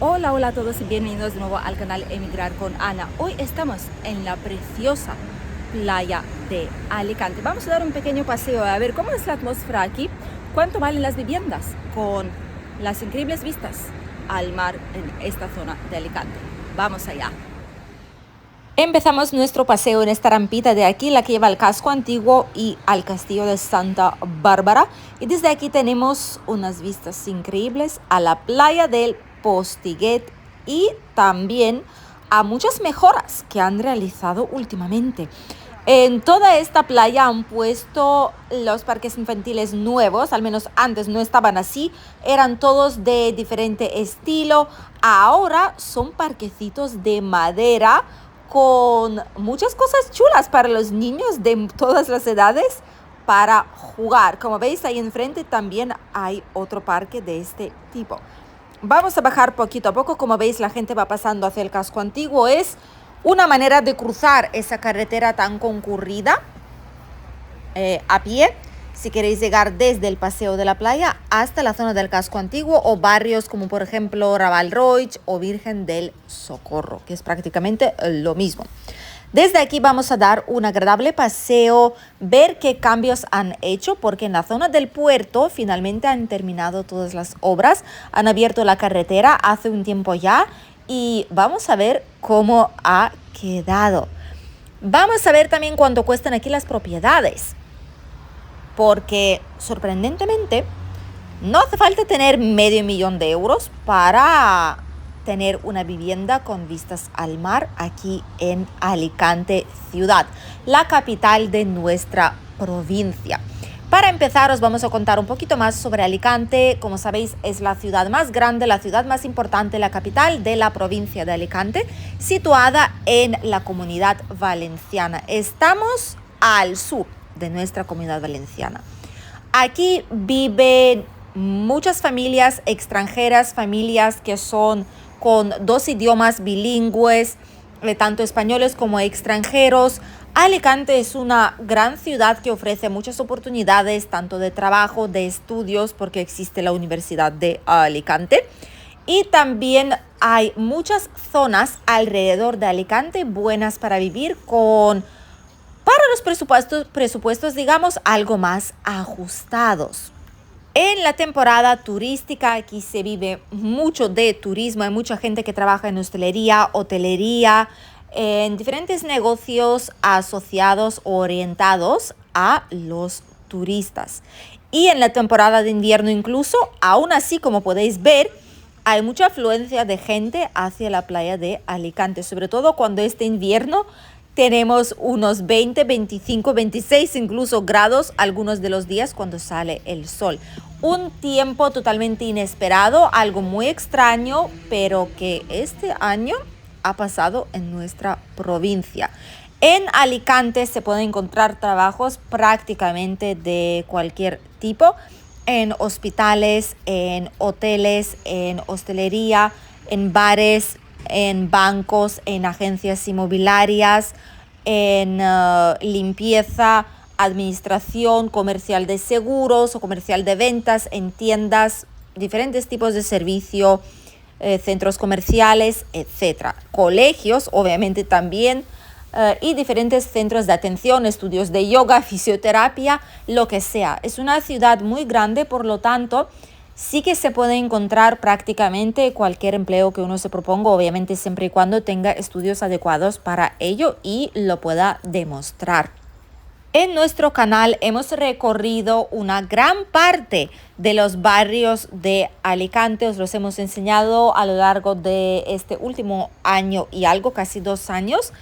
Hola, hola a todos y bienvenidos de nuevo al canal Emigrar con Ana. Hoy estamos en la preciosa playa de Alicante. Vamos a dar un pequeño paseo a ver cómo es la atmósfera aquí, cuánto valen las viviendas con las increíbles vistas al mar en esta zona de Alicante. Vamos allá. Empezamos nuestro paseo en esta rampita de aquí, la que lleva al casco antiguo y al castillo de Santa Bárbara. Y desde aquí tenemos unas vistas increíbles a la playa del Postiguet y también a muchas mejoras que han realizado últimamente. En toda esta playa han puesto los parques infantiles nuevos, al menos antes no estaban así, eran todos de diferente estilo. Ahora son parquecitos de madera con muchas cosas chulas para los niños de todas las edades para jugar. Como veis ahí enfrente también hay otro parque de este tipo. Vamos a bajar poquito a poco. Como veis, la gente va pasando hacia el casco antiguo. Es una manera de cruzar esa carretera tan concurrida a pie, si queréis llegar desde el paseo de la playa hasta la zona del casco antiguo o barrios como por ejemplo Ravalroig o Virgen del Socorro, que es prácticamente lo mismo. Desde aquí vamos a dar un agradable paseo, ver qué cambios han hecho, porque en la zona del puerto finalmente han terminado todas las obras, han abierto la carretera hace un tiempo ya y vamos a ver cómo ha quedado. Vamos a ver también cuánto cuestan aquí las propiedades, porque sorprendentemente no hace falta tener $500,000 para tener una vivienda con vistas al mar aquí en Alicante ciudad, la capital de nuestra provincia. Para empezar, os vamos a contar un poquito más sobre Alicante. Como sabéis, es la ciudad más grande, la ciudad más importante, la capital de la provincia de Alicante, situada en la Comunidad Valenciana. Estamos al sur de nuestra Comunidad Valenciana. Aquí viven muchas familias extranjeras, familias que son con dos idiomas bilingües, tanto españoles como extranjeros. Alicante es una gran ciudad que ofrece muchas oportunidades, tanto de trabajo, de estudios, porque existe la Universidad de Alicante. Y también hay muchas zonas alrededor de Alicante buenas para vivir para los presupuestos, digamos, algo más ajustados. En la temporada turística aquí se vive mucho de turismo, hay mucha gente que trabaja en hostelería, hotelería, en diferentes negocios asociados o orientados a los turistas. Y en la temporada de invierno incluso, aún así, como podéis ver, hay mucha afluencia de gente hacia la playa de Alicante, sobre todo cuando este invierno tenemos unos 20, 25, 26 incluso grados algunos de los días cuando sale el sol. Un tiempo totalmente inesperado, algo muy extraño, pero que este año ha pasado en nuestra provincia. En Alicante se pueden encontrar trabajos prácticamente de cualquier tipo, en hospitales, en hoteles, en hostelería, en bares, en bancos, en agencias inmobiliarias, en limpieza, administración, comercial de seguros o comercial de ventas, en tiendas, diferentes tipos de servicio, centros comerciales, etcétera. Colegios, obviamente también, y diferentes centros de atención, estudios de yoga, fisioterapia, lo que sea. Es una ciudad muy grande, por lo tanto, sí que se puede encontrar prácticamente cualquier empleo que uno se proponga, obviamente siempre y cuando tenga estudios adecuados para ello y lo pueda demostrar. En nuestro canal hemos recorrido una gran parte de los barrios de Alicante, os los hemos enseñado a lo largo de este último año y algo, casi 2 años,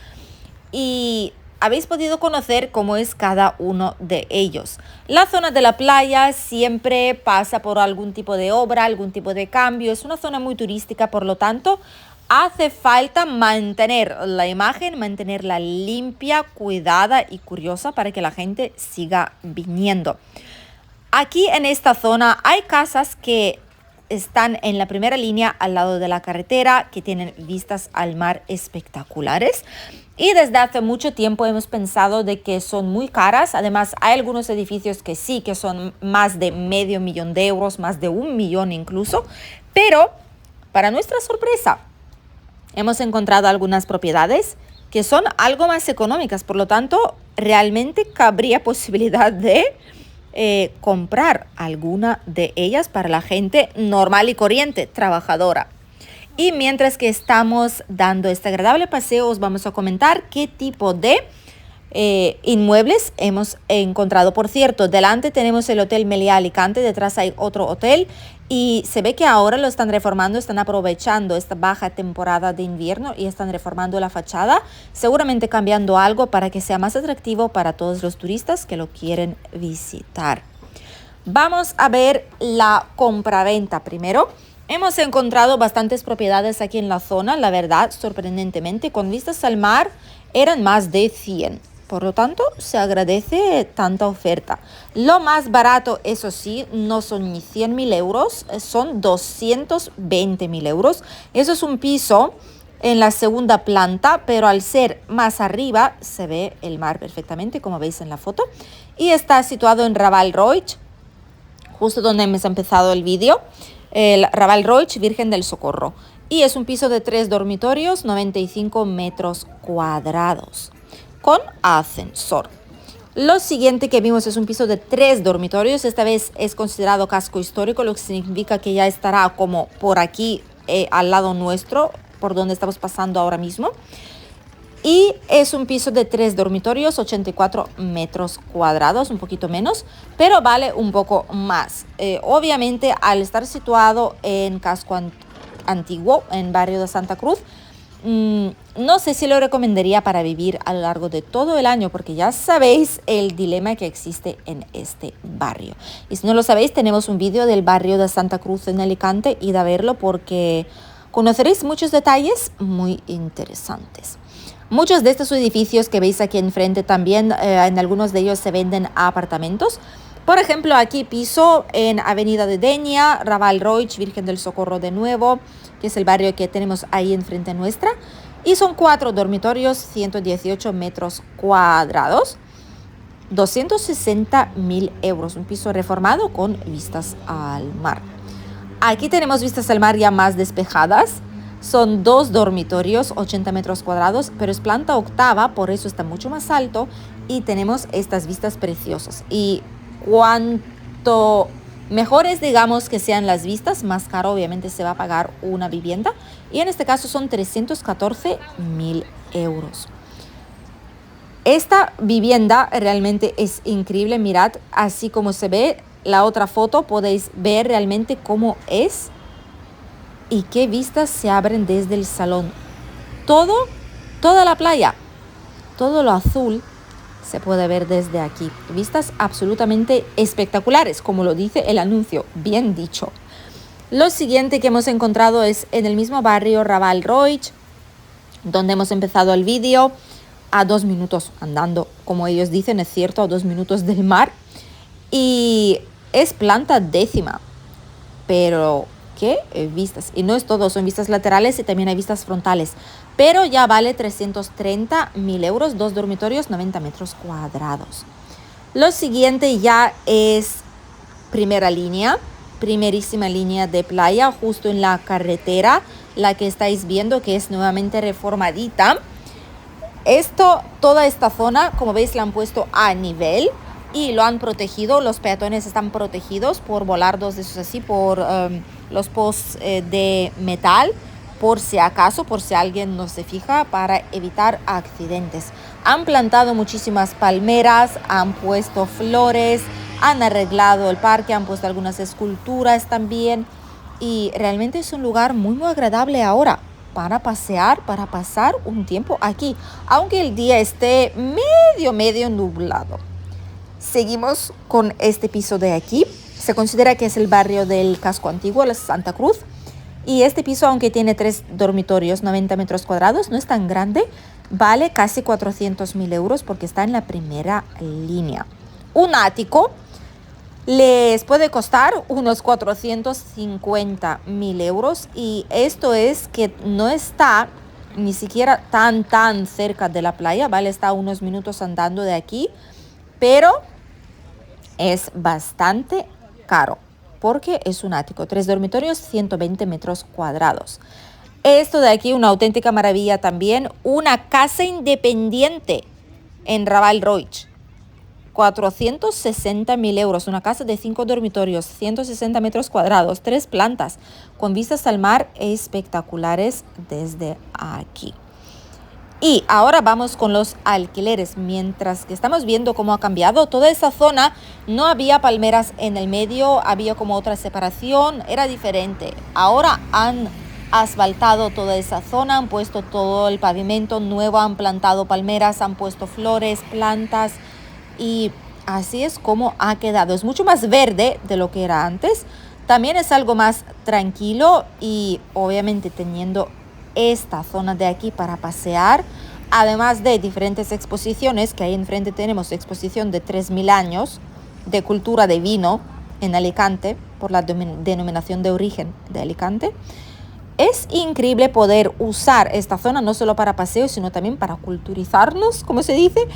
y habéis podido conocer cómo es cada uno de ellos. La zona de la playa siempre pasa por algún tipo de obra, algún tipo de cambio. Es una zona muy turística, por lo tanto, hace falta mantener la imagen, mantenerla limpia, cuidada y curiosa para que la gente siga viniendo. Aquí en esta zona hay casas que están en la primera línea al lado de la carretera, que tienen vistas al mar espectaculares. Y desde hace mucho tiempo hemos pensado de que son muy caras. Además, hay algunos edificios que sí, que son más de $500,000, más de 1 millón incluso. Pero para nuestra sorpresa, hemos encontrado algunas propiedades que son algo más económicas, por lo tanto, realmente cabría posibilidad de comprar alguna de ellas para la gente normal y corriente, trabajadora. Y mientras que estamos dando este agradable paseo, os vamos a comentar qué tipo de inmuebles hemos encontrado. Por cierto, delante tenemos el Hotel Meliá Alicante, detrás hay otro hotel y se ve que ahora lo están reformando, están aprovechando esta baja temporada de invierno y están reformando la fachada, seguramente cambiando algo para que sea más atractivo para todos los turistas que lo quieren visitar. Vamos a ver la compraventa primero. Hemos encontrado bastantes propiedades aquí en la zona, la verdad, sorprendentemente, con vistas al mar eran más de 100. Por lo tanto, se agradece tanta oferta. Lo más barato, eso sí, no son ni 100.000 euros, son 220.000 euros. Eso es un piso en la segunda planta, pero al ser más arriba se ve el mar perfectamente, como veis en la foto. Y está situado en Raval Roig, justo donde hemos empezado el vídeo. El Raval Roig, Virgen del Socorro. Y es un piso de 3 dormitorios, 95 metros cuadrados, con ascensor. Lo siguiente que vimos es un piso de 3 dormitorios. Esta vez es considerado casco histórico, lo que significa que ya estará como por aquí, al lado nuestro, por donde estamos pasando ahora mismo. Y es un piso de 3 dormitorios, 84 metros cuadrados, un poquito menos, pero vale un poco más. Obviamente, al estar situado en casco antiguo, en barrio de Santa Cruz, no sé si lo recomendaría para vivir a lo largo de todo el año, porque ya sabéis el dilema que existe en este barrio. Y si no lo sabéis, tenemos un vídeo del barrio de Santa Cruz en Alicante, id a verlo porque conoceréis muchos detalles muy interesantes. Muchos de estos edificios que veis aquí enfrente también, en algunos de ellos se venden apartamentos. Por ejemplo, aquí piso en Avenida de Denia, Raval Roig, Virgen del Socorro de nuevo, que es el barrio que tenemos ahí enfrente nuestra. Y son 4 dormitorios, 118 metros cuadrados, 260.000 euros. Un piso reformado con vistas al mar. Aquí tenemos vistas al mar ya más despejadas. Son 2 dormitorios, 80 metros cuadrados, pero es planta octava, por eso está mucho más alto. Y tenemos estas vistas preciosas. Y cuanto mejores, digamos, que sean las vistas, más caro obviamente se va a pagar una vivienda. Y en este caso son 314.000 euros. Esta vivienda realmente es increíble. Mirad, así como se ve la otra foto, podéis ver realmente cómo es y qué vistas se abren desde el salón. Toda la playa, todo lo azul se puede ver desde aquí. Vistas absolutamente espectaculares, como lo dice el anuncio, bien dicho. Lo siguiente que hemos encontrado es en el mismo barrio Raval Roig, donde hemos empezado el vídeo, a 2 minutos andando, como ellos dicen, es cierto, a 2 minutos del mar. Y es planta décima, pero ¿qué vistas? Y no es todo, son vistas laterales y también hay vistas frontales. Pero ya vale 330.000 euros, 2 dormitorios, 90 metros cuadrados. Lo siguiente ya es primera línea, primerísima línea de playa, justo en la carretera, la que estáis viendo que es nuevamente reformadita. Toda esta zona, como veis, la han puesto a nivel y lo han protegido. Los peatones están protegidos por volardos de esos así, por los posts de metal, por si acaso, por si alguien no se fija, para evitar accidentes. Han plantado muchísimas palmeras, han puesto flores, han arreglado el parque, han puesto algunas esculturas también. Y realmente es un lugar muy, muy agradable ahora para pasear, para pasar un tiempo aquí, aunque el día esté medio nublado. Seguimos con este piso de aquí. Se considera que es el barrio del casco antiguo, la Santa Cruz. Y este piso, aunque tiene 3 dormitorios, 90 metros cuadrados, no es tan grande. Vale casi 400.000 euros porque está en la primera línea. Un ático les puede costar unos 450.000 euros. Y esto es que no está ni siquiera tan cerca de la playa, ¿vale? Está a unos minutos andando de aquí, pero es bastante caro. porque es un ático. 3 dormitorios, 120 metros cuadrados. Esto de aquí, una auténtica maravilla también. Una casa independiente en Raval Roig. 460.000 euros. Una casa de 5 dormitorios, 160 metros cuadrados, 3 plantas, con vistas al mar espectaculares desde aquí. Y ahora vamos con los alquileres. Mientras que estamos viendo cómo ha cambiado toda esa zona, no había palmeras en el medio, había como otra separación, era diferente. Ahora han asfaltado toda esa zona, han puesto todo el pavimento nuevo, han plantado palmeras, han puesto flores, plantas, y así es como ha quedado. Es mucho más verde de lo que era antes. También es algo más tranquilo y obviamente teniendo esta zona de aquí para pasear, además de diferentes exposiciones, que ahí enfrente tenemos exposición de 3.000 años de cultura de vino en Alicante, por la denominación de origen de Alicante. Es increíble poder usar esta zona no solo para paseo, sino también para culturizarnos, como se dice,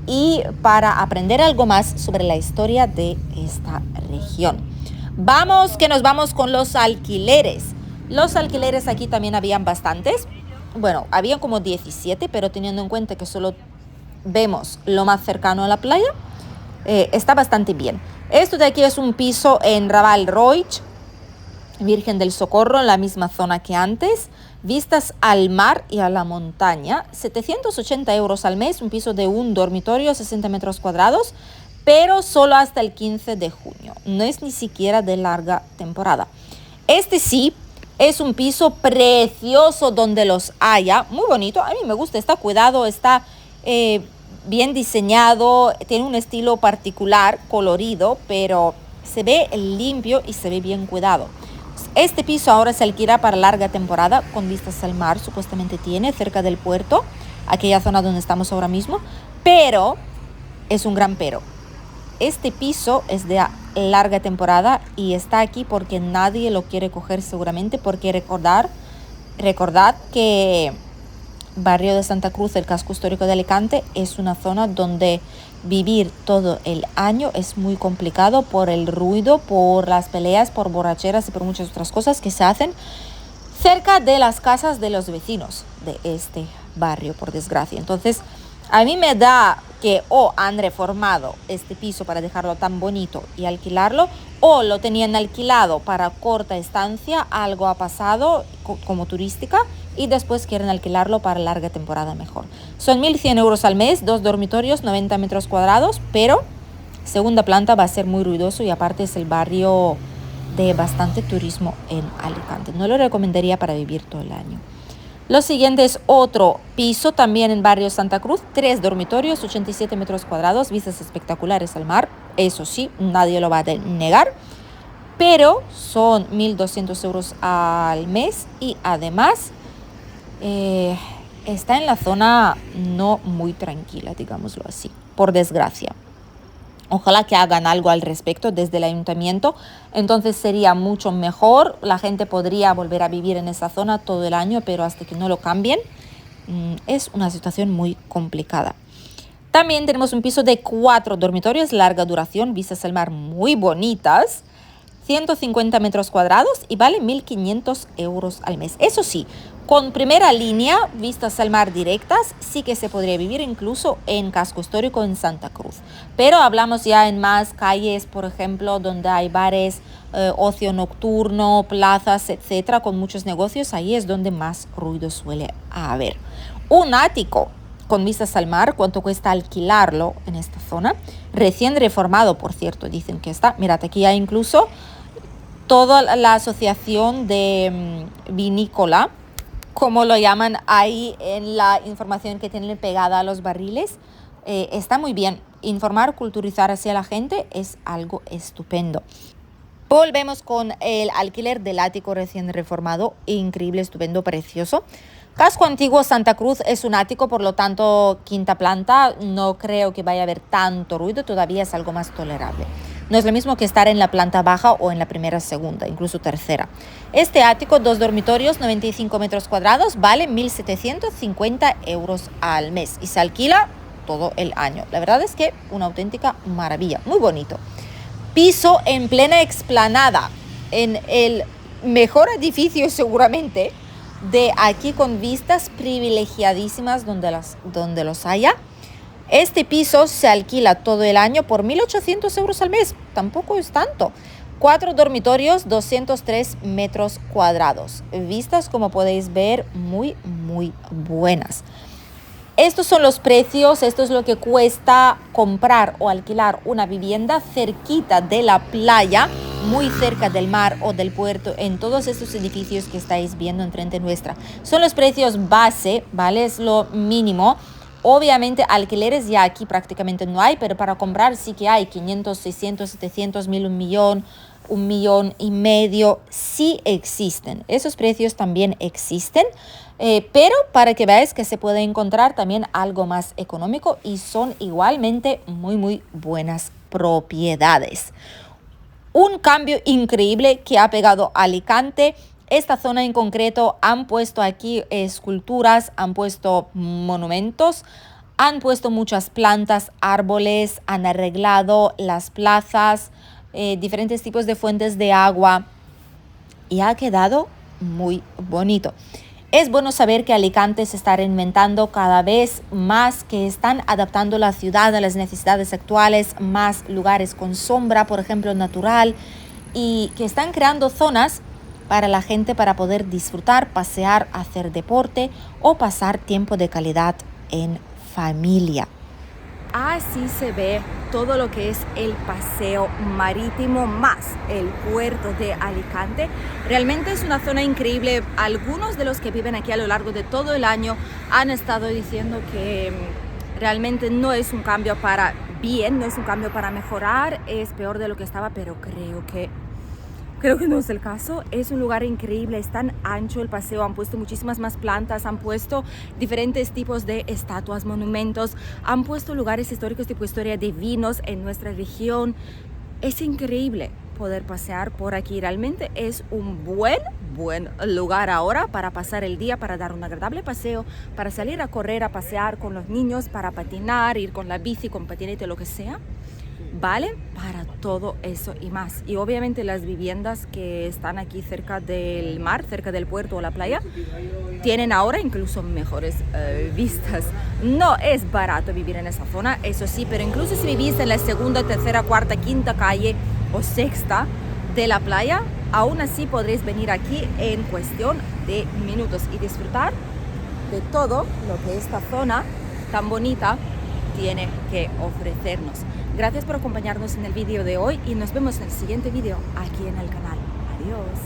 y para aprender algo más sobre la historia de esta región. Vamos, que nos vamos con los alquileres. Los alquileres aquí también habían bastantes. Bueno, habían como 17, pero teniendo en cuenta que solo vemos lo más cercano a la playa, está bastante bien. Esto de aquí es un piso en Raval Roig, Virgen del Socorro, en la misma zona que antes, vistas al mar y a la montaña, 780 euros al mes, un piso de un dormitorio, 60 metros cuadrados, pero solo hasta el 15 de junio, no es ni siquiera de larga temporada. Este sí es un piso precioso donde los haya, muy bonito, a mí me gusta, está cuidado, está bien diseñado, tiene un estilo particular, colorido, pero se ve limpio y se ve bien cuidado. Este piso ahora se alquila para larga temporada con vistas al mar, supuestamente tiene, cerca del puerto, aquella zona donde estamos ahora mismo, pero es un gran pero. Este piso es de larga temporada y está aquí porque nadie lo quiere coger seguramente, porque recordad que Barrio de Santa Cruz, el casco histórico de Alicante, es una zona donde vivir todo el año es muy complicado por el ruido, por las peleas, por borracheras y por muchas otras cosas que se hacen cerca de las casas de los vecinos de este barrio, por desgracia. Entonces, a mí me da que o han reformado este piso para dejarlo tan bonito y alquilarlo, o lo tenían alquilado para corta estancia, algo ha pasado como turística, y después quieren alquilarlo para larga temporada mejor. Son 1.100 euros al mes, 2 dormitorios, 90 metros cuadrados, pero segunda planta va a ser muy ruidoso y aparte es el barrio de bastante turismo en Alicante. No lo recomendaría para vivir todo el año. Lo siguiente es otro piso también en barrio Santa Cruz, 3 dormitorios, 87 metros cuadrados, vistas espectaculares al mar, eso sí, nadie lo va a negar, pero son 1.200 euros al mes y además está en la zona no muy tranquila, digámoslo así, por desgracia. Ojalá que hagan algo al respecto desde el ayuntamiento, entonces sería mucho mejor, la gente podría volver a vivir en esa zona todo el año, pero hasta que no lo cambien, es una situación muy complicada. También tenemos un piso de 4 dormitorios, larga duración, vistas al mar muy bonitas, 150 metros cuadrados y vale 1.500 euros al mes. Eso sí, con primera línea, vistas al mar directas, sí que se podría vivir incluso en casco histórico en Santa Cruz. Pero hablamos ya en más calles, por ejemplo, donde hay bares, ocio nocturno, plazas, etcétera, con muchos negocios. Ahí es donde más ruido suele haber. Un ático con vistas al mar, ¿cuánto cuesta alquilarlo en esta zona? Recién reformado, por cierto, dicen que está. Mirad, aquí hay incluso toda la asociación de vinícola, como lo llaman ahí en la información que tienen pegada a los barriles. Está muy bien. Informar, culturizar hacia la gente es algo estupendo. Volvemos con el alquiler del ático recién reformado. Increíble, estupendo, precioso. Casco antiguo Santa Cruz es un ático, por lo tanto, quinta planta. No creo que vaya a haber tanto ruido, todavía es algo más tolerable. No es lo mismo que estar en la planta baja o en la primera, segunda, incluso tercera. Este ático, 2 dormitorios, 95 metros cuadrados, vale 1.750 euros al mes y se alquila todo el año. La verdad es que una auténtica maravilla, muy bonito. Piso en plena explanada, en el mejor edificio seguramente de aquí, con vistas privilegiadísimas donde los haya. Este piso se alquila todo el año por 1.800 euros al mes, tampoco es tanto. 4 dormitorios, 203 metros cuadrados. Vistas, como podéis ver, muy, muy buenas. Estos son los precios, esto es lo que cuesta comprar o alquilar una vivienda cerquita de la playa, muy cerca del mar o del puerto, en todos estos edificios que estáis viendo enfrente nuestra. Son los precios base, ¿vale? Es lo mínimo. Obviamente alquileres ya aquí prácticamente no hay, pero para comprar sí que hay 500, 600, 700, 1.000, 1,5 millones, sí existen. Esos precios también existen, pero para que veáis que se puede encontrar también algo más económico y son igualmente muy, muy buenas propiedades. Un cambio increíble que ha pegado Alicante. Esta zona en concreto han puesto aquí esculturas, han puesto monumentos, han puesto muchas plantas, árboles, han arreglado las plazas, diferentes tipos de fuentes de agua y ha quedado muy bonito. Es bueno saber que Alicante se está reinventando cada vez más, que están adaptando la ciudad a las necesidades actuales, más lugares con sombra, por ejemplo, natural, y que están creando zonas para la gente para poder disfrutar, pasear, hacer deporte o pasar tiempo de calidad en familia. Así se ve todo lo que es el paseo marítimo más el puerto de Alicante. Realmente es una zona increíble. Algunos de los que viven aquí a lo largo de todo el año han estado diciendo que realmente no es un cambio para bien, no es un cambio para mejorar, es peor de lo que estaba, pero creo que no es el caso. Es un lugar increíble, es tan ancho el paseo, han puesto muchísimas más plantas, han puesto diferentes tipos de estatuas, monumentos, han puesto lugares históricos tipo historia de vinos en nuestra región. Es increíble poder pasear por aquí, realmente es un buen lugar ahora para pasar el día, para dar un agradable paseo, para salir a correr, a pasear con los niños, para patinar, ir con la bici, con patinete, lo que sea. Vale para todo eso y más. Y obviamente las viviendas que están aquí cerca del mar, cerca del puerto o la playa, tienen ahora incluso mejores vistas. No es barato vivir en esa zona, eso sí, pero incluso si vivís en la segunda, tercera, cuarta, quinta calle o sexta de la playa, aún así podréis venir aquí en cuestión de minutos y disfrutar de todo lo que esta zona tan bonita tiene que ofrecernos. Gracias por acompañarnos en el vídeo de hoy y nos vemos en el siguiente vídeo aquí en el canal. Adiós.